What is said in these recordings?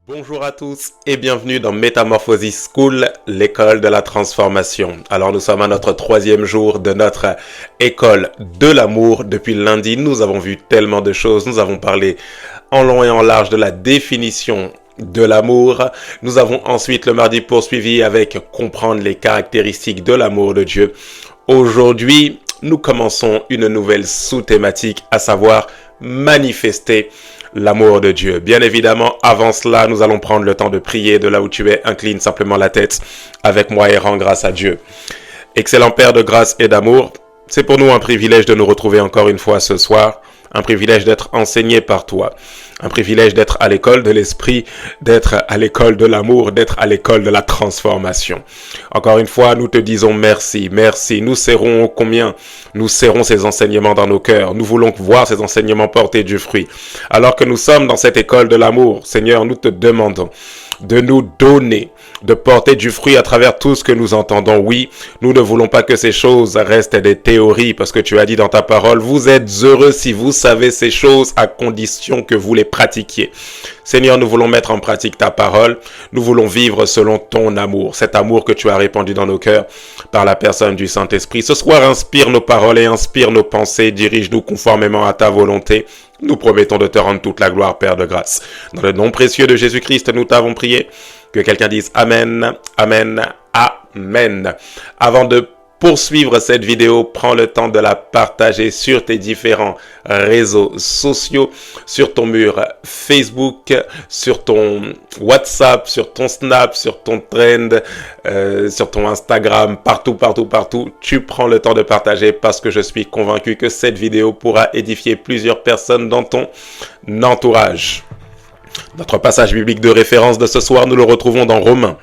Bonjour à tous et bienvenue dans Metamorphosis School, l'école de la transformation. Alors nous sommes à notre 3e jour de notre école de l'amour. Depuis lundi, nous avons vu tellement de choses. Nous avons parlé en long et en large de la définition de l'amour. Nous avons ensuite le mardi poursuivi avec comprendre les caractéristiques de l'amour de Dieu. Aujourd'hui, nous commençons une nouvelle sous-thématique, à savoir manifester l'amour de Dieu. Bien évidemment, avant cela, nous allons prendre le temps de prier. De là où tu es, incline simplement la tête avec moi et rends grâce à Dieu. Excellent Père de grâce et d'amour, c'est pour nous un privilège de nous retrouver encore une fois ce soir, un privilège d'être enseigné par toi, un privilège d'être à l'école de l'esprit, d'être à l'école de l'amour, d'être à l'école de la transformation. Encore une fois, nous te disons merci, merci. Nous serrons combien nous serrons ces enseignements dans nos cœurs. Nous voulons voir ces enseignements porter du fruit. Alors que nous sommes dans cette école de l'amour, Seigneur, nous te demandons de nous donner, de porter du fruit à travers tout ce que nous entendons. Oui, nous ne voulons pas que ces choses restent des théories, parce que tu as dit dans ta parole, vous êtes heureux si vous savez ces choses à condition que vous les pratiquiez. Seigneur, nous voulons mettre en pratique ta parole. Nous voulons vivre selon ton amour, cet amour que tu as répandu dans nos cœurs par la personne du Saint-Esprit. Ce soir, inspire nos paroles et inspire nos pensées. Dirige-nous conformément à ta volonté. Nous promettons de te rendre toute la gloire, Père de grâce. Dans le nom précieux de Jésus-Christ, nous t'avons prié. Que quelqu'un dise Amen, Amen, Amen. Avant de poursuivre cette vidéo, prends le temps de la partager sur tes différents réseaux sociaux, sur ton mur Facebook, sur ton WhatsApp, sur ton Snap, sur ton Trend, sur ton Instagram, partout. Tu prends le temps de partager parce que je suis convaincu que cette vidéo pourra édifier plusieurs personnes dans ton entourage. Notre passage biblique de référence de ce soir, nous le retrouvons dans Romains,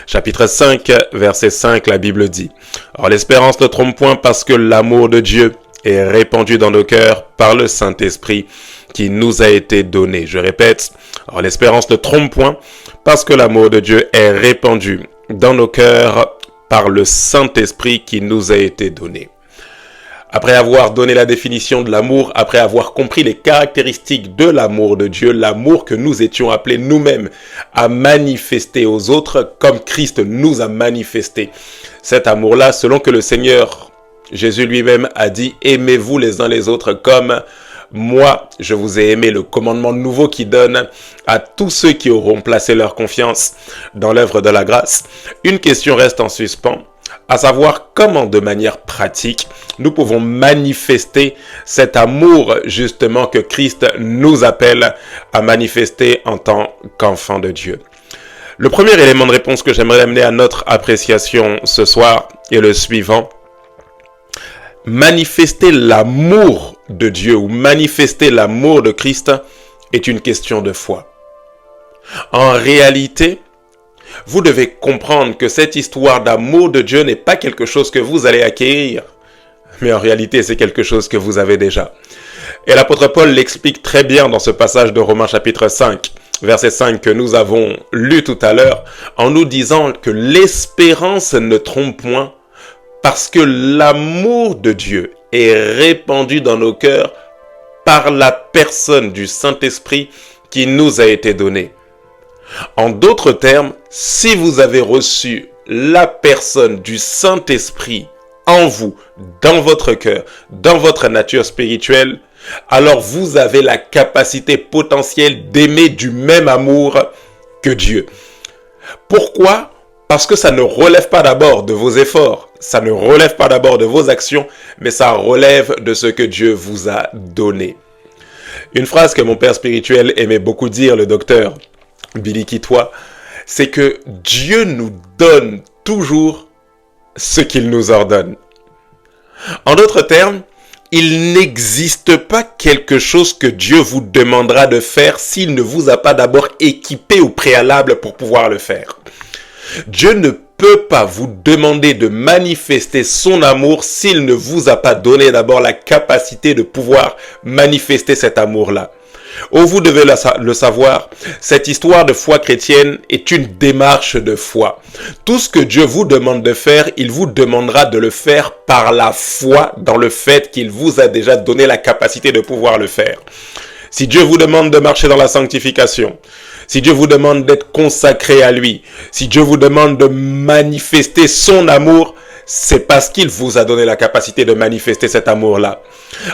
chapitre 5, verset 5, la Bible dit « Or l'espérance ne trompe point parce que l'amour de Dieu est répandu dans nos cœurs par le Saint-Esprit qui nous a été donné. » Je répète, « Or l'espérance ne trompe point parce que l'amour de Dieu est répandu dans nos cœurs par le Saint-Esprit qui nous a été donné. » Après avoir donné la définition de l'amour, après avoir compris les caractéristiques de l'amour de Dieu, l'amour que nous étions appelés nous-mêmes à manifester aux autres comme Christ nous a manifesté. Cet amour-là, selon que le Seigneur Jésus lui-même a dit « Aimez-vous les uns les autres comme moi, je vous ai aimé », le commandement nouveau qui donne à tous ceux qui auront placé leur confiance dans l'œuvre de la grâce. Une question reste en suspens, à savoir comment de manière pratique nous pouvons manifester cet amour justement que Christ nous appelle à manifester en tant qu'enfants de Dieu. Le premier élément de réponse que j'aimerais amener à notre appréciation ce soir est le suivant. Manifester l'amour de Dieu ou manifester l'amour de Christ est une question de foi. En réalité, vous devez comprendre que cette histoire d'amour de Dieu n'est pas quelque chose que vous allez acquérir, mais en réalité, c'est quelque chose que vous avez déjà. Et l'apôtre Paul l'explique très bien dans ce passage de Romains chapitre 5, verset 5 que nous avons lu tout à l'heure, en nous disant que l'espérance ne trompe point, parce que l'amour de Dieu est répandu dans nos cœurs par la personne du Saint-Esprit qui nous a été donné. En d'autres termes, si vous avez reçu la personne du Saint-Esprit en vous, dans votre cœur, dans votre nature spirituelle, alors vous avez la capacité potentielle d'aimer du même amour que Dieu. Pourquoi ? Parce que ça ne relève pas d'abord de vos efforts, ça ne relève pas d'abord de vos actions, mais ça relève de ce que Dieu vous a donné. Une phrase que mon père spirituel aimait beaucoup dire, le docteur Billy Kitwa, c'est que Dieu nous donne toujours ce qu'il nous ordonne. En d'autres termes, il n'existe pas quelque chose que Dieu vous demandera de faire s'il ne vous a pas d'abord équipé au préalable pour pouvoir le faire. Dieu ne peut pas vous demander de manifester son amour s'il ne vous a pas donné d'abord la capacité de pouvoir manifester cet amour-là. Oh, vous devez le savoir, cette histoire de foi chrétienne est une démarche de foi. Tout ce que Dieu vous demande de faire, il vous demandera de le faire par la foi dans le fait qu'il vous a déjà donné la capacité de pouvoir le faire. Si Dieu vous demande de marcher dans la sanctification, si Dieu vous demande d'être consacré à lui, si Dieu vous demande de manifester son amour, c'est parce qu'il vous a donné la capacité de manifester cet amour-là.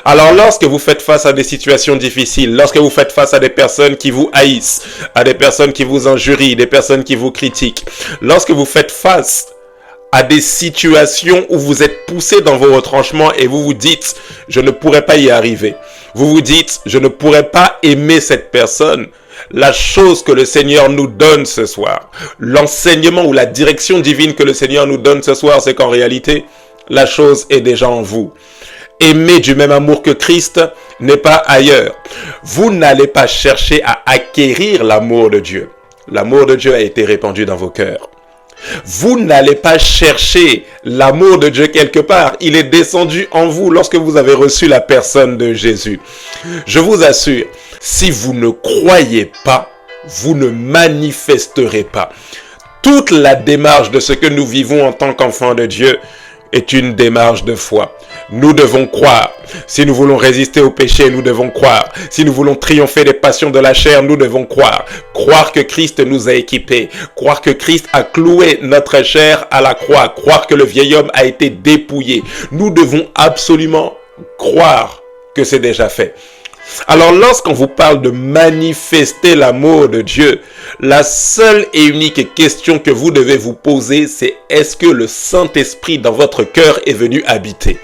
Alors lorsque vous faites face à des situations difficiles, lorsque vous faites face à des personnes qui vous haïssent, à des personnes qui vous injurient, des personnes qui vous critiquent, lorsque vous faites face à des situations où vous êtes poussé dans vos retranchements et vous vous dites « je ne pourrais pas y arriver », vous vous dites « je ne pourrais pas aimer cette personne », la chose que le Seigneur nous donne ce soir, l'enseignement ou la direction divine que le Seigneur nous donne ce soir, c'est qu'en réalité, la chose est déjà en vous. Aimer du même amour que Christ n'est pas ailleurs. Vous n'allez pas chercher à acquérir l'amour de Dieu. L'amour de Dieu a été répandu dans vos cœurs. Vous n'allez pas chercher l'amour de Dieu quelque part. Il est descendu en vous lorsque vous avez reçu la personne de Jésus. Je vous assure, si vous ne croyez pas, vous ne manifesterez pas. Toute la démarche de ce que nous vivons en tant qu'enfants de Dieu est une démarche de foi. Nous devons croire. Si nous voulons résister au péché, nous devons croire. Si nous voulons triompher des passions de la chair, nous devons croire. Croire que Christ nous a équipés. Croire que Christ a cloué notre chair à la croix. Croire que le vieil homme a été dépouillé. Nous devons absolument croire que c'est déjà fait. Alors lorsqu'on vous parle de manifester l'amour de Dieu, la seule et unique question que vous devez vous poser, c'est est-ce que le Saint-Esprit dans votre cœur est venu habiter ?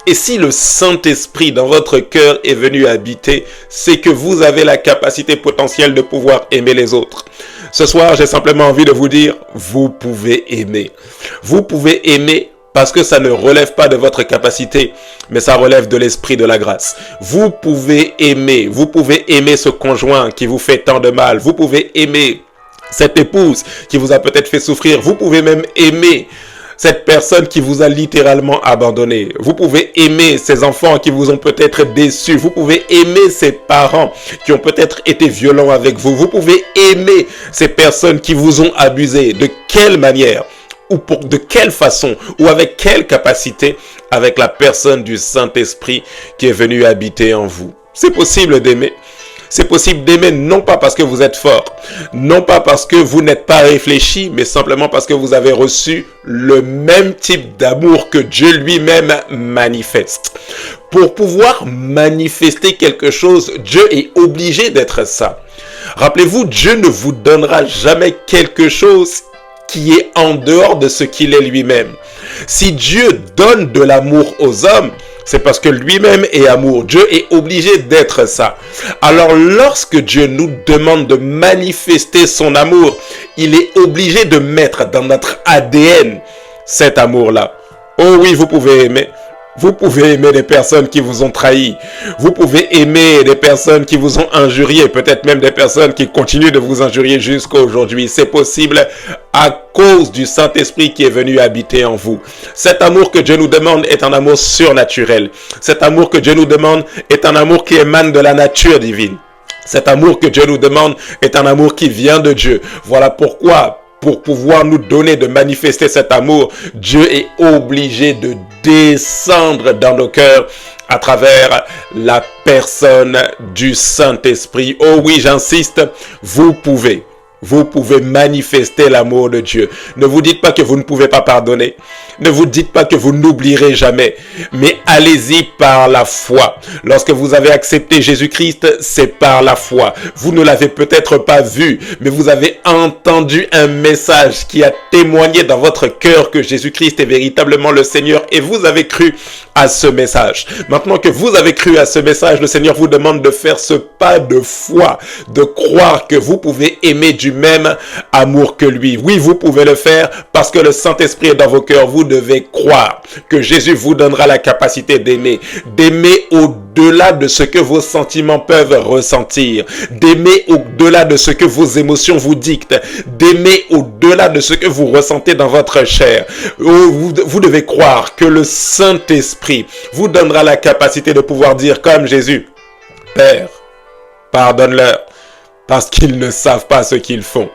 Et si le Saint-Esprit dans votre cœur est venu habiter, c'est que vous avez la capacité potentielle de pouvoir aimer les autres. Ce soir, j'ai simplement envie de vous dire, vous pouvez aimer. Vous pouvez aimer parce que ça ne relève pas de votre capacité, mais ça relève de l'esprit de la grâce. Vous pouvez aimer ce conjoint qui vous fait tant de mal. Vous pouvez aimer cette épouse qui vous a peut-être fait souffrir. Vous pouvez même aimer cette personne qui vous a littéralement abandonné. Vous pouvez aimer ces enfants qui vous ont peut-être déçus. Vous pouvez aimer ces parents qui ont peut-être été violents avec vous. Vous pouvez aimer ces personnes qui vous ont abusé. De quelle manière ? Ou de quelle façon, ou avec quelle capacité, avec la personne du Saint-Esprit qui est venu habiter en vous. C'est possible d'aimer. C'est possible d'aimer non pas parce que vous êtes fort, non pas parce que vous n'êtes pas réfléchi, mais simplement parce que vous avez reçu le même type d'amour que Dieu lui-même manifeste. Pour pouvoir manifester quelque chose, Dieu est obligé d'être ça. Rappelez-vous, Dieu ne vous donnera jamais quelque chose qui est en dehors de ce qu'il est lui-même. Si Dieu donne de l'amour aux hommes, c'est parce que lui-même est amour. Dieu est obligé d'être ça. Alors lorsque Dieu nous demande de manifester son amour, il est obligé de mettre dans notre ADN cet amour-là. Oh oui, vous pouvez aimer. Vous pouvez aimer des personnes qui vous ont trahi. Vous pouvez aimer des personnes qui vous ont injurié. Peut-être même des personnes qui continuent de vous injurier jusqu'à aujourd'hui. C'est possible à cause du Saint-Esprit qui est venu habiter en vous. Cet amour que Dieu nous demande est un amour surnaturel. Cet amour que Dieu nous demande est un amour qui émane de la nature divine. Cet amour que Dieu nous demande est un amour qui vient de Dieu. Voilà pourquoi, pour pouvoir nous donner de manifester cet amour, Dieu est obligé de descendre dans nos cœurs à travers la personne du Saint-Esprit. Oh oui, j'insiste, vous pouvez manifester l'amour de Dieu. Ne vous dites pas que vous ne pouvez pas pardonner. Ne vous dites pas que vous n'oublierez jamais. Mais allez-y par la foi. Lorsque vous avez accepté Jésus-Christ, c'est par la foi. Vous ne l'avez peut-être pas vu, mais vous avez entendu un message qui a témoigné dans votre cœur que Jésus-Christ est véritablement le Seigneur et vous avez cru à ce message. Maintenant que vous avez cru à ce message, le Seigneur vous demande de faire ce pas de foi, de croire que vous pouvez aimer du même amour que lui. Oui, vous pouvez le faire parce que le Saint-Esprit est dans vos cœurs. Vous devez croire que Jésus vous donnera la capacité d'aimer au-delà de ce que vos sentiments peuvent ressentir, d'aimer au-delà de ce que vos émotions vous dictent, d'aimer au-delà de ce que vous ressentez dans votre chair. Vous devez croire que le Saint-Esprit vous donnera la capacité de pouvoir dire comme Jésus, Père, pardonne-leur, parce qu'ils ne savent pas ce qu'ils font.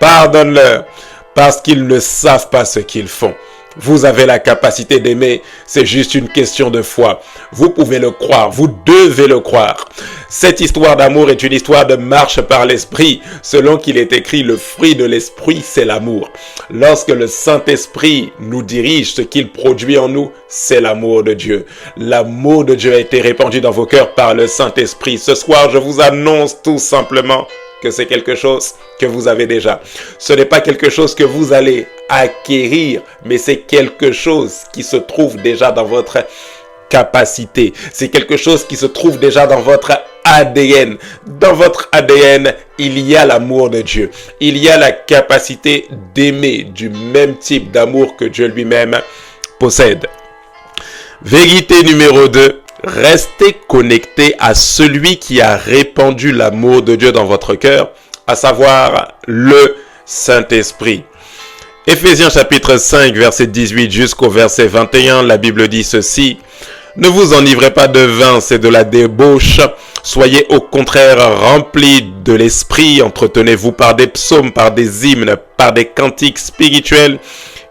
Pardonne-leur, parce qu'ils ne savent pas ce qu'ils font. Vous avez la capacité d'aimer, c'est juste une question de foi. Vous pouvez le croire, vous devez le croire. Cette histoire d'amour est une histoire de marche par l'esprit. Selon qu'il est écrit, le fruit de l'esprit, c'est l'amour. Lorsque le Saint-Esprit nous dirige, ce qu'il produit en nous, c'est l'amour de Dieu. L'amour de Dieu a été répandu dans vos cœurs par le Saint-Esprit. Ce soir, je vous annonce tout simplement que c'est quelque chose que vous avez déjà. Ce n'est pas quelque chose que vous allez acquérir, mais c'est quelque chose qui se trouve déjà dans votre capacité. C'est quelque chose qui se trouve déjà dans votre ADN. Dans votre ADN, il y a l'amour de Dieu. Il y a la capacité d'aimer du même type d'amour que Dieu lui-même possède. Vérité numéro 2. Restez connecté à celui qui a répandu l'amour de Dieu dans votre cœur, à savoir le Saint-Esprit. Éphésiens chapitre 5, verset 18 jusqu'au verset 21, la Bible dit ceci. « Ne vous enivrez pas de vin, c'est de la débauche. Soyez au contraire remplis de l'esprit. Entretenez-vous par des psaumes, par des hymnes, par des cantiques spirituels,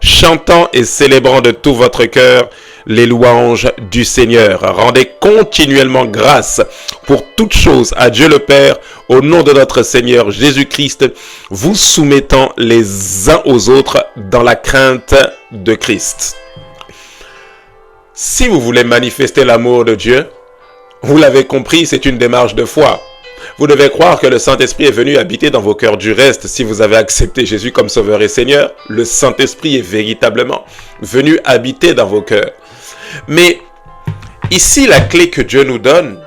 chantant et célébrant de tout votre cœur les louanges du Seigneur. Rendez continuellement grâce pour toutes choses à Dieu le Père, au nom de notre Seigneur Jésus-Christ, vous soumettant les uns aux autres dans la crainte de Christ. » Si vous voulez manifester l'amour de Dieu, vous l'avez compris, c'est une démarche de foi. Vous devez croire que le Saint-Esprit est venu habiter dans vos cœurs. Du reste, si vous avez accepté Jésus comme Sauveur et Seigneur, le Saint-Esprit est véritablement venu habiter dans vos cœurs. Mais ici, la clé que Dieu nous donne,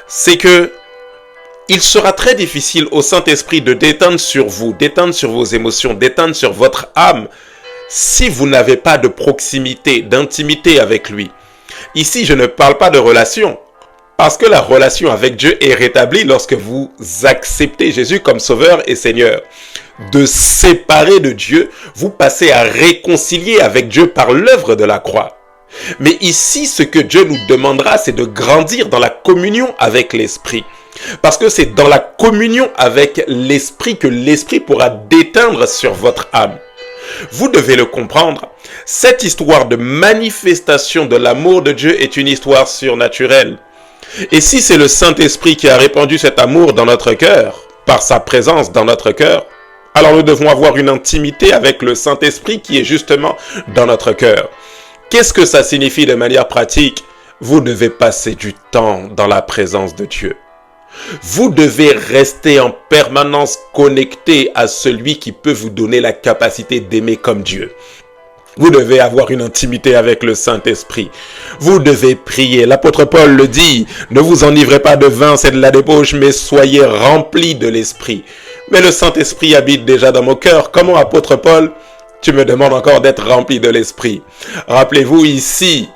c'est que il sera très difficile au Saint-Esprit de détendre sur vous, détendre sur vos émotions, détendre sur votre âme, si vous n'avez pas de proximité, d'intimité avec lui. Ici, je ne parle pas de relation, parce que la relation avec Dieu est rétablie lorsque vous acceptez Jésus comme Sauveur et Seigneur. De séparer de Dieu, vous passez à réconcilier avec Dieu par l'œuvre de la croix. Mais ici, ce que Dieu nous demandera, c'est de grandir dans la communion avec l'Esprit. Parce que c'est dans la communion avec l'Esprit que l'Esprit pourra déteindre sur votre âme. Vous devez le comprendre. Cette histoire de manifestation de l'amour de Dieu est une histoire surnaturelle. Et si c'est le Saint-Esprit qui a répandu cet amour dans notre cœur, par sa présence dans notre cœur, alors nous devons avoir une intimité avec le Saint-Esprit qui est justement dans notre cœur. Qu'est-ce que ça signifie de manière pratique? Vous devez passer du temps dans la présence de Dieu. Vous devez rester en permanence connecté à celui qui peut vous donner la capacité d'aimer comme Dieu. Vous devez avoir une intimité avec le Saint-Esprit. Vous devez prier. L'apôtre Paul le dit, ne vous enivrez pas de vin, c'est de la débauche, mais soyez remplis de l'Esprit. Mais le Saint-Esprit habite déjà dans mon cœur. Comment, apôtre Paul, tu me demandes encore d'être rempli de l'Esprit? Rappelez-vous ici,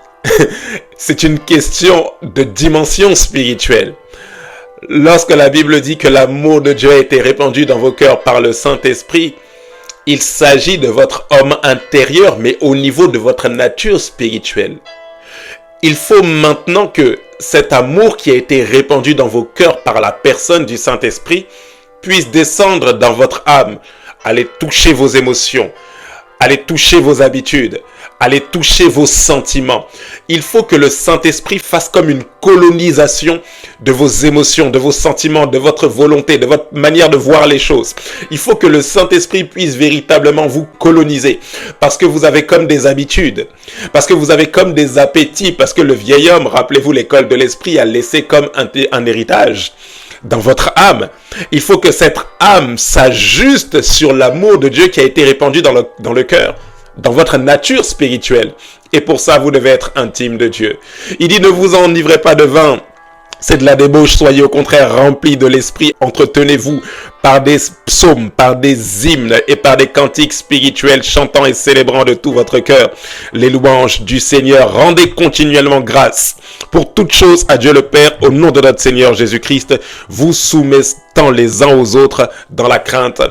c'est une question de dimension spirituelle. Lorsque la Bible dit que l'amour de Dieu a été répandu dans vos cœurs par le Saint-Esprit, il s'agit de votre homme intérieur, mais au niveau de votre nature spirituelle. Il faut maintenant que cet amour qui a été répandu dans vos cœurs par la personne du Saint-Esprit puisse descendre dans votre âme, aller toucher vos émotions, aller toucher vos habitudes, aller toucher vos sentiments. Il faut que le Saint-Esprit fasse comme une colonisation de vos émotions, de vos sentiments, de votre volonté, de votre manière de voir les choses. Il faut que le Saint-Esprit puisse véritablement vous coloniser, parce que vous avez comme des habitudes, parce que vous avez comme des appétits, parce que le vieil homme, rappelez-vous, l'école de l'Esprit a laissé comme un héritage dans votre âme. Il faut que cette âme s'ajuste sur l'amour de Dieu qui a été répandu dans le cœur, dans votre nature spirituelle. Et pour ça, vous devez être intime de Dieu. Il dit, ne vous enivrez pas de vin, c'est de la débauche, soyez au contraire remplis de l'Esprit. Entretenez-vous par des psaumes, par des hymnes et par des cantiques spirituels, chantant et célébrant de tout votre cœur les louanges du Seigneur. Rendez continuellement grâce pour toutes choses à Dieu le Père, au nom de notre Seigneur Jésus-Christ, vous soumettant les uns aux autres dans la crainte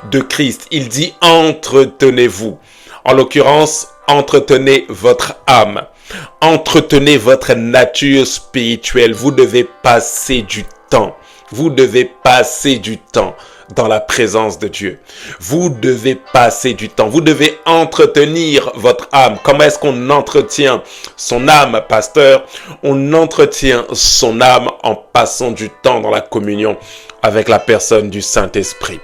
de Christ. Il dit, entretenez-vous. En l'occurrence, entretenez votre âme. Entretenez votre nature spirituelle. Vous devez passer du temps Vous devez passer du temps dans la présence de Dieu. Vous devez passer du temps. Vous devez entretenir votre âme. Comment est-ce qu'on entretient son âme, pasteur? On entretient son âme en passant du temps dans la communion avec la personne du Saint-Esprit.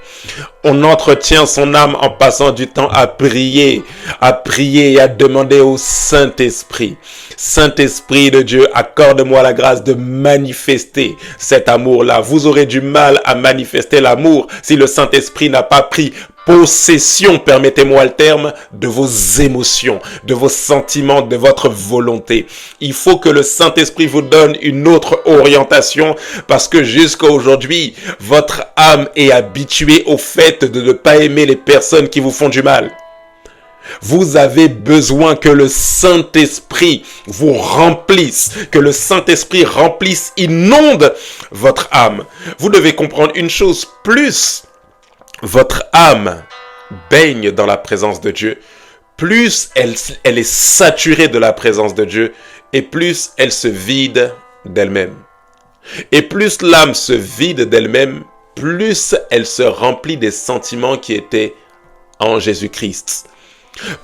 On entretient son âme en passant du temps à prier et à demander au Saint-Esprit. Saint-Esprit de Dieu, accorde-moi la grâce de manifester cet amour-là. Vous aurez du mal à manifester l'amour si le Saint-Esprit n'a pas pris possession, permettez-moi le terme, de vos émotions, de vos sentiments, de votre volonté. Il faut que le Saint-Esprit vous donne une autre orientation parce que jusqu'à aujourd'hui, votre âme est habituée au fait de ne pas aimer les personnes qui vous font du mal. Vous avez besoin que le Saint-Esprit vous remplisse, que le Saint-Esprit remplisse, inonde votre âme. Vous devez comprendre une chose, plus votre âme baigne dans la présence de Dieu, plus elle est saturée de la présence de Dieu et plus elle se vide d'elle-même. Et plus l'âme se vide d'elle-même, plus elle se remplit des sentiments qui étaient en Jésus-Christ.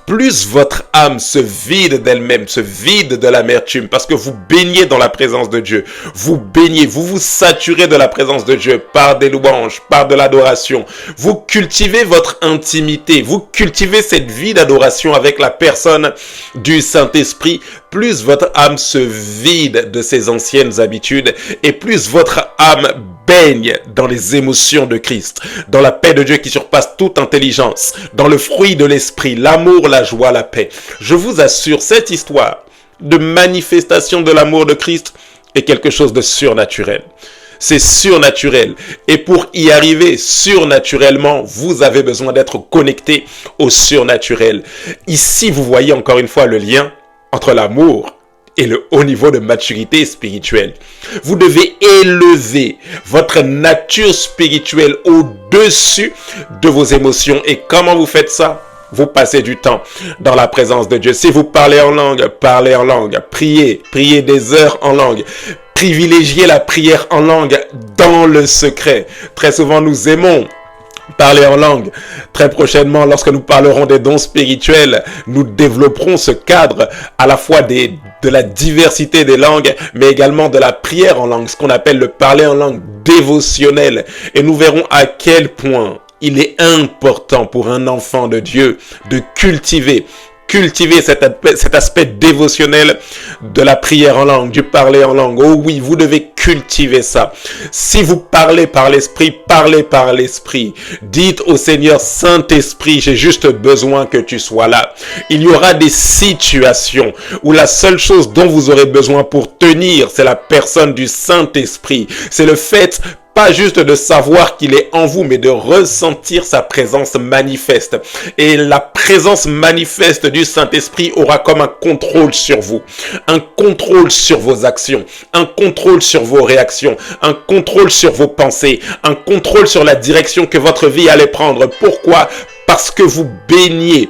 Plus votre âme se vide d'elle-même, se vide de l'amertume, parce que vous baignez dans la présence de Dieu. Vous baignez, vous vous saturez de la présence de Dieu par des louanges, par de l'adoration. Vous cultivez votre intimité, vous cultivez cette vie d'adoration avec la personne du Saint-Esprit. Plus votre âme se vide de ses anciennes habitudes et plus votre âme baigne dans les émotions de Christ, dans la paix de Dieu qui surpasse toute intelligence, dans le fruit de l'esprit, l'amour, la joie, la paix. Je vous assure, cette histoire de manifestation de l'amour de Christ est quelque chose de surnaturel. C'est surnaturel. Et pour y arriver surnaturellement, vous avez besoin d'être connecté au surnaturel. Ici, vous voyez encore une fois le lien entre l'amour et le haut niveau de maturité spirituelle. Vous devez élever votre nature spirituelle au-dessus de vos émotions. Et comment vous faites ça? Vous passez du temps dans la présence de Dieu. Si vous parlez en langue, parlez en langue. Priez des heures en langue. Privilégiez la prière en langue dans le secret. Très souvent, nous aimons parler en langue. Très prochainement, lorsque nous parlerons des dons spirituels, nous développerons ce cadre à la fois de la diversité des langues, mais également de la prière en langue, ce qu'on appelle le parler en langue dévotionnel. Et nous verrons à quel point il est important pour un enfant de Dieu de cultiver cet aspect dévotionnel de la prière en langue, du parler en langue. Oh oui, vous devez cultiver ça. Si vous parlez par l'Esprit, parlez par l'Esprit. Dites au Seigneur, Saint-Esprit, j'ai juste besoin que tu sois là. Il y aura des situations où la seule chose dont vous aurez besoin pour tenir, c'est la personne du Saint-Esprit. C'est le fait pas juste de savoir qu'il est en vous, mais de ressentir sa présence manifeste. Et la présence manifeste du Saint-Esprit aura comme un contrôle sur vous, un contrôle sur vos actions, un contrôle sur vos réactions, un contrôle sur vos pensées, un contrôle sur la direction que votre vie allait prendre. Pourquoi? Parce que vous baignez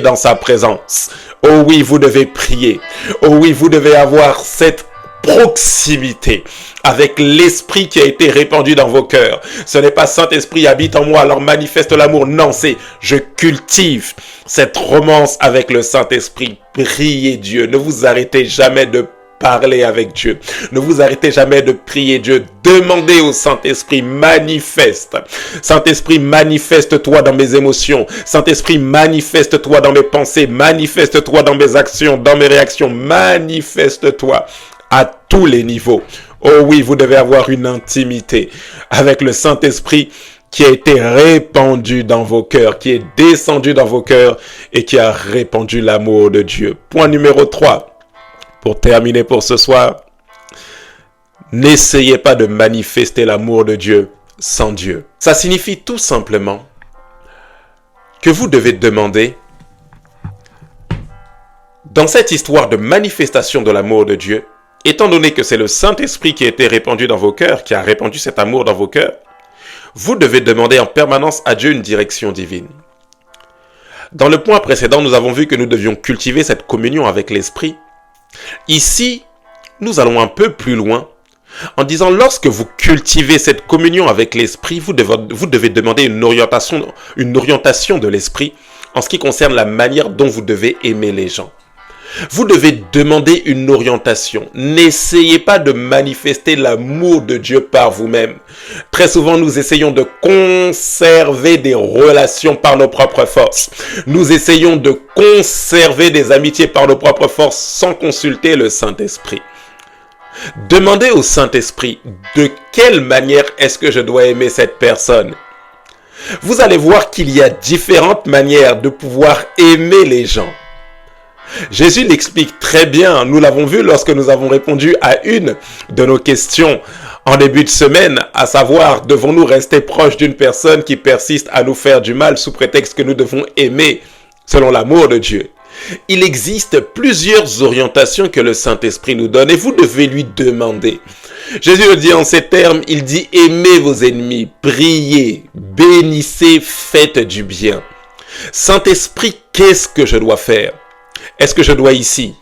dans sa présence. Oh oui, vous devez prier. Oh oui, vous devez avoir cette proximité avec l'esprit qui a été répandu dans vos cœurs. Ce n'est pas Saint-Esprit habite en moi, alors manifeste l'amour. Non, c'est je cultive cette romance avec le Saint-Esprit. Priez Dieu. Ne vous arrêtez jamais de parler avec Dieu. Ne vous arrêtez jamais de prier Dieu. Demandez au Saint-Esprit, manifeste. Saint-Esprit, manifeste-toi dans mes émotions. Saint-Esprit, manifeste-toi dans mes pensées. Manifeste-toi dans mes actions, dans mes réactions. Manifeste-toi à tous les niveaux. Oh oui, vous devez avoir une intimité avec le Saint-Esprit qui a été répandu dans vos cœurs, qui est descendu dans vos cœurs et qui a répandu l'amour de Dieu. Point numéro 3, pour terminer pour ce soir, n'essayez pas de manifester l'amour de Dieu sans Dieu. Ça signifie tout simplement que vous devez demander, dans cette histoire de manifestation de l'amour de Dieu, étant donné que c'est le Saint-Esprit qui a été répandu dans vos cœurs, qui a répandu cet amour dans vos cœurs, vous devez demander en permanence à Dieu une direction divine. Dans le point précédent, nous avons vu que nous devions cultiver cette communion avec l'Esprit. Ici, nous allons un peu plus loin En disant, lorsque vous cultivez cette communion avec l'Esprit, vous devez demander une orientation de l'Esprit en ce qui concerne la manière dont vous devez aimer les gens. Vous devez demander une orientation. N'essayez pas de manifester l'amour de Dieu par vous-même. Très souvent, nous essayons de conserver des relations par nos propres forces. Nous essayons de conserver des amitiés par nos propres forces sans consulter le Saint-Esprit. Demandez au Saint-Esprit de quelle manière est-ce que je dois aimer cette personne. Vous allez voir qu'il y a différentes manières de pouvoir aimer les gens. Jésus l'explique très bien, nous l'avons vu lorsque nous avons répondu à une de nos questions en début de semaine, à savoir, devons-nous rester proches d'une personne qui persiste à nous faire du mal sous prétexte que nous devons aimer selon l'amour de Dieu. Il existe plusieurs orientations que le Saint-Esprit nous donne et vous devez lui demander. Jésus le dit en ces termes, il dit « Aimez vos ennemis, priez, bénissez, faites du bien ». Saint-Esprit, qu'est-ce que je dois faire? Est-ce que je dois ici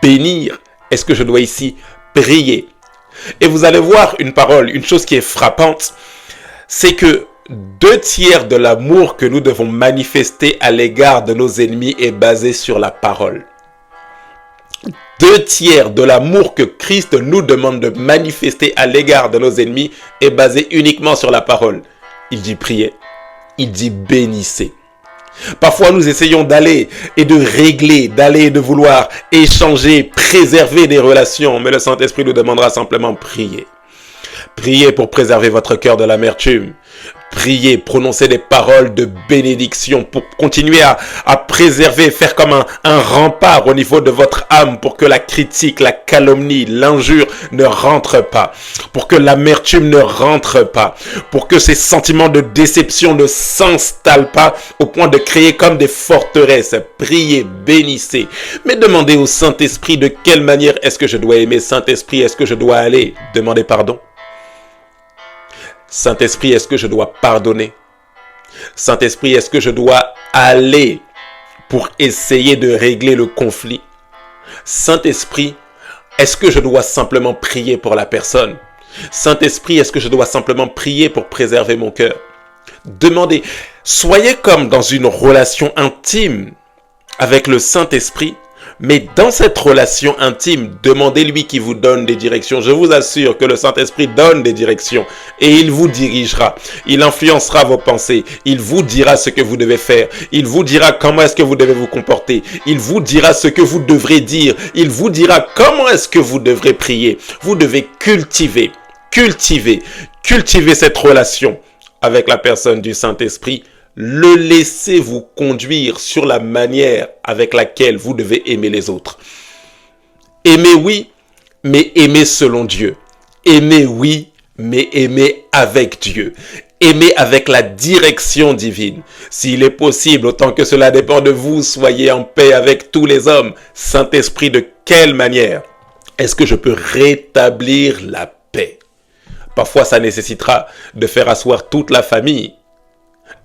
bénir? Est-ce que je dois ici prier? Et vous allez voir une chose qui est frappante, c'est que 2/3 de l'amour que nous devons manifester à l'égard de nos ennemis est basé sur la parole. 2/3 de l'amour que Christ nous demande de manifester à l'égard de nos ennemis est basé uniquement sur la parole. Il dit priez, il dit bénissez. Parfois, nous essayons d'aller et de régler, d'aller et de vouloir échanger, préserver des relations. Mais le Saint-Esprit nous demandera simplement prier. Priez pour préserver votre cœur de l'amertume. Priez, prononcez des paroles de bénédiction pour continuer à préserver, faire comme un rempart au niveau de votre âme pour que la critique, la calomnie, l'injure ne rentrent pas, pour que l'amertume ne rentre pas, pour que ces sentiments de déception ne s'installent pas au point de créer comme des forteresses. Priez, bénissez, mais demandez au Saint-Esprit de quelle manière est-ce que je dois aimer. Saint-Esprit, est-ce que je dois aller demander pardon? Saint-Esprit, est-ce que je dois pardonner? Saint-Esprit, est-ce que je dois aller pour essayer de régler le conflit? Saint-Esprit, est-ce que je dois simplement prier pour la personne? Saint-Esprit, est-ce que je dois simplement prier pour préserver mon cœur? Demandez, soyez comme dans une relation intime avec le Saint-Esprit. Mais dans cette relation intime, demandez-lui qu'il vous donne des directions. Je vous assure que le Saint-Esprit donne des directions et il vous dirigera. Il influencera vos pensées. Il vous dira ce que vous devez faire. Il vous dira comment est-ce que vous devez vous comporter. Il vous dira ce que vous devrez dire. Il vous dira comment est-ce que vous devrez prier. Vous devez cultiver cette relation avec la personne du Saint-Esprit. Le laissez vous conduire sur la manière avec laquelle vous devez aimer les autres. Aimer oui, mais aimer selon Dieu. Aimer oui, mais aimer avec Dieu. Aimer avec la direction divine. S'il est possible, autant que cela dépend de vous, soyez en paix avec tous les hommes. Saint-Esprit, de quelle manière est-ce que je peux rétablir la paix? Parfois, ça nécessitera de faire asseoir toute la famille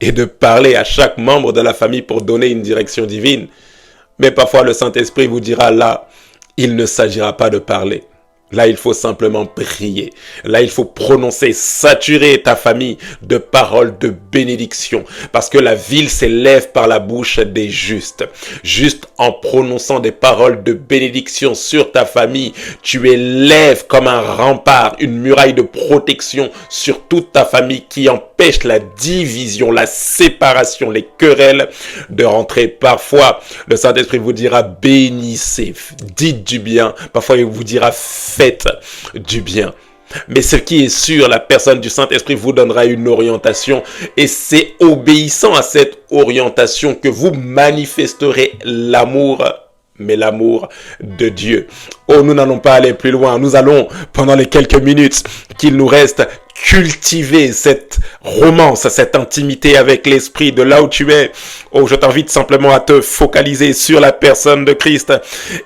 et de parler à chaque membre de la famille pour donner une direction divine. Mais parfois, le Saint-Esprit vous dira là, il ne s'agira pas de parler. Là, il faut simplement prier. Là, il faut prononcer, saturer ta famille de paroles de bénédiction. Parce que la ville s'élève par la bouche des justes. Juste en prononçant des paroles de bénédiction sur ta famille, tu élèves comme un rempart, une muraille de protection sur toute ta famille qui empêche la division, la séparation, les querelles de rentrer. Parfois, le Saint-Esprit vous dira bénissez, dites du bien. Parfois, il vous dira faites du bien. Mais ce qui est sûr, la personne du Saint-Esprit vous donnera une orientation et c'est obéissant à cette orientation que vous manifesterez l'amour, mais l'amour de Dieu. Oh, nous n'allons pas aller plus loin. Nous allons, pendant les quelques minutes qu'il nous reste, cultiver cette romance, cette intimité avec l'Esprit de là où tu es. Oh, je t'invite simplement à te focaliser sur la personne de Christ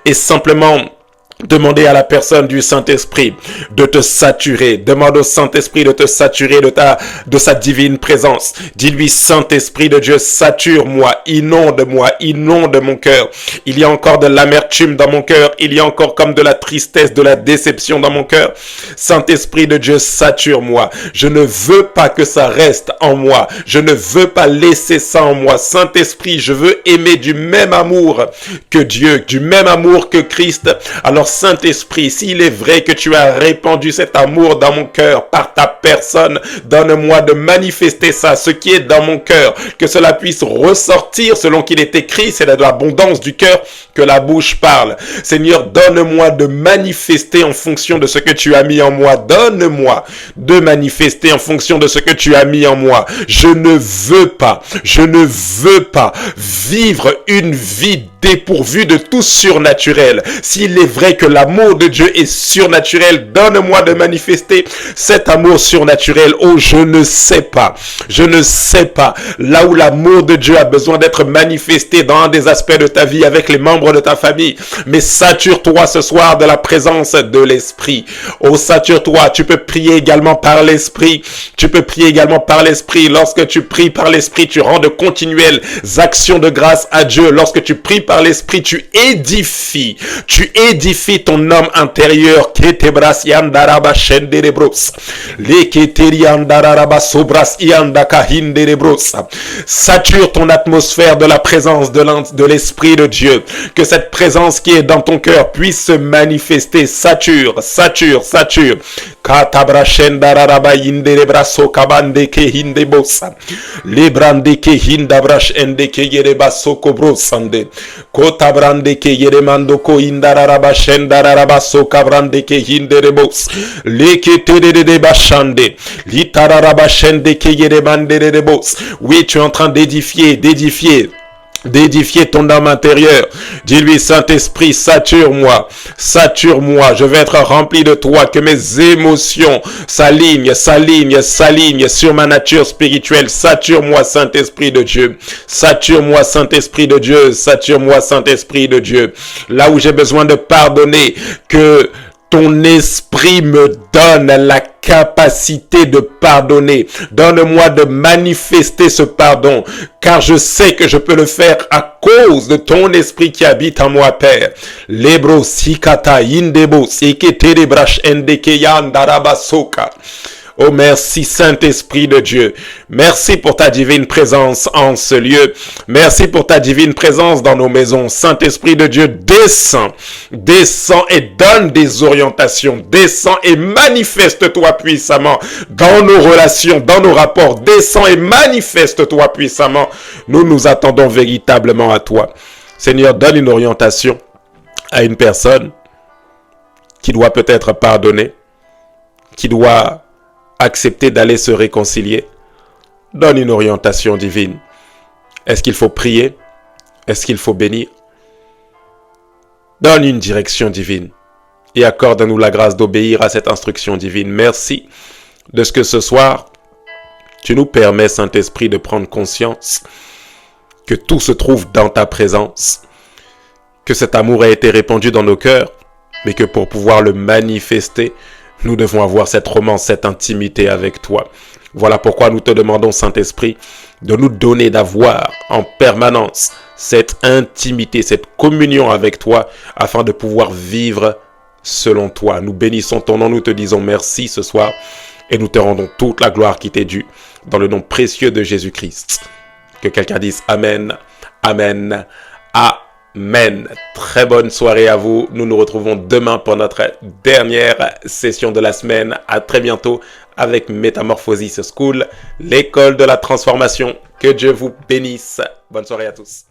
et simplement Demandez à la personne du Saint-Esprit de te saturer. Demande au Saint-Esprit de te saturer de sa divine présence. Dis-lui, Saint-Esprit de Dieu, sature-moi, inonde mon cœur. Il y a encore de l'amertume dans mon cœur. Il y a encore comme de la tristesse, de la déception dans mon cœur. Saint-Esprit de Dieu, sature-moi. Je ne veux pas que ça reste en moi. Je ne veux pas laisser ça en moi. Saint-Esprit, je veux aimer du même amour que Dieu, du même amour que Christ. Alors Saint-Esprit, s'il est vrai que tu as répandu cet amour dans mon cœur par ta personne, donne-moi de manifester ça, ce qui est dans mon cœur, que cela puisse ressortir selon qu'il est écrit, c'est de l'abondance du cœur que la bouche parle. Seigneur, donne-moi de manifester en fonction de ce que tu as mis en moi. Donne-moi de manifester en fonction de ce que tu as mis en moi. Je ne veux pas vivre une vie dépourvue de tout surnaturel. S'il est vrai que l'amour de Dieu est surnaturel, donne-moi de manifester cet amour surnaturel. Oh, je ne sais pas, là où l'amour de Dieu a besoin d'être manifesté dans un des aspects de ta vie avec les membres de ta famille, mais sature-toi ce soir de la présence de l'Esprit. Oh, sature-toi. Tu peux prier également par l'Esprit. Lorsque tu pries par l'Esprit, tu rends de continuelles actions de grâce à Dieu. Lorsque tu pries par l'Esprit, tu édifies ton homme intérieur. Sature ton atmosphère de la présence de l'Esprit de Dieu. Que cette présence qui est dans ton cœur puisse se manifester. Sature. Kota brande ke yere mando ko indararaba shendararaba soka brande ke hinderebos. Leke de bachande. Litararaba shende ke yere manderebos. Oui, tu es en train d'édifier ton âme intérieure. Dis-lui, Saint-Esprit, sature-moi, je vais être rempli de toi, que mes émotions s'alignent sur ma nature spirituelle. Sature-moi, Saint-Esprit de Dieu, là où j'ai besoin de pardonner, que ton esprit me donne la capacité de pardonner. Donne-moi de manifester ce pardon, car je sais que je peux le faire à cause de ton esprit qui habite en moi, Père. Lebro sikata indebo sikete brash endeke yandarabasoka. Oh, merci Saint-Esprit de Dieu. Merci pour ta divine présence en ce lieu. Merci pour ta divine présence dans nos maisons. Saint-Esprit de Dieu, descends et donne des orientations. Descends et manifeste-toi puissamment dans nos relations, dans nos rapports. Descends et manifeste-toi puissamment. Nous nous attendons véritablement à toi. Seigneur, donne une orientation à une personne qui doit peut-être pardonner, qui doit accepter d'aller se réconcilier. Donne une orientation divine. Est-ce qu'il faut prier? Est-ce qu'il faut bénir? Donne une direction divine et accorde-nous la grâce d'obéir à cette instruction divine. Merci de ce que ce soir, tu nous permets, Saint-Esprit, de prendre conscience que tout se trouve dans ta présence, que cet amour a été répandu dans nos cœurs, mais que pour pouvoir le manifester, nous devons avoir cette romance, cette intimité avec toi. Voilà pourquoi nous te demandons, Saint-Esprit, de nous donner d'avoir en permanence cette intimité, cette communion avec toi, afin de pouvoir vivre selon toi. Nous bénissons ton nom, nous te disons merci ce soir, et nous te rendons toute la gloire qui t'est due, dans le nom précieux de Jésus-Christ. Que quelqu'un dise Amen, Amen, Amen. Très bonne soirée à vous. Nous nous retrouvons demain pour notre dernière session de la semaine. À très bientôt avec Métamorphosis School, l'école de la transformation. Que Dieu vous bénisse. Bonne soirée à tous.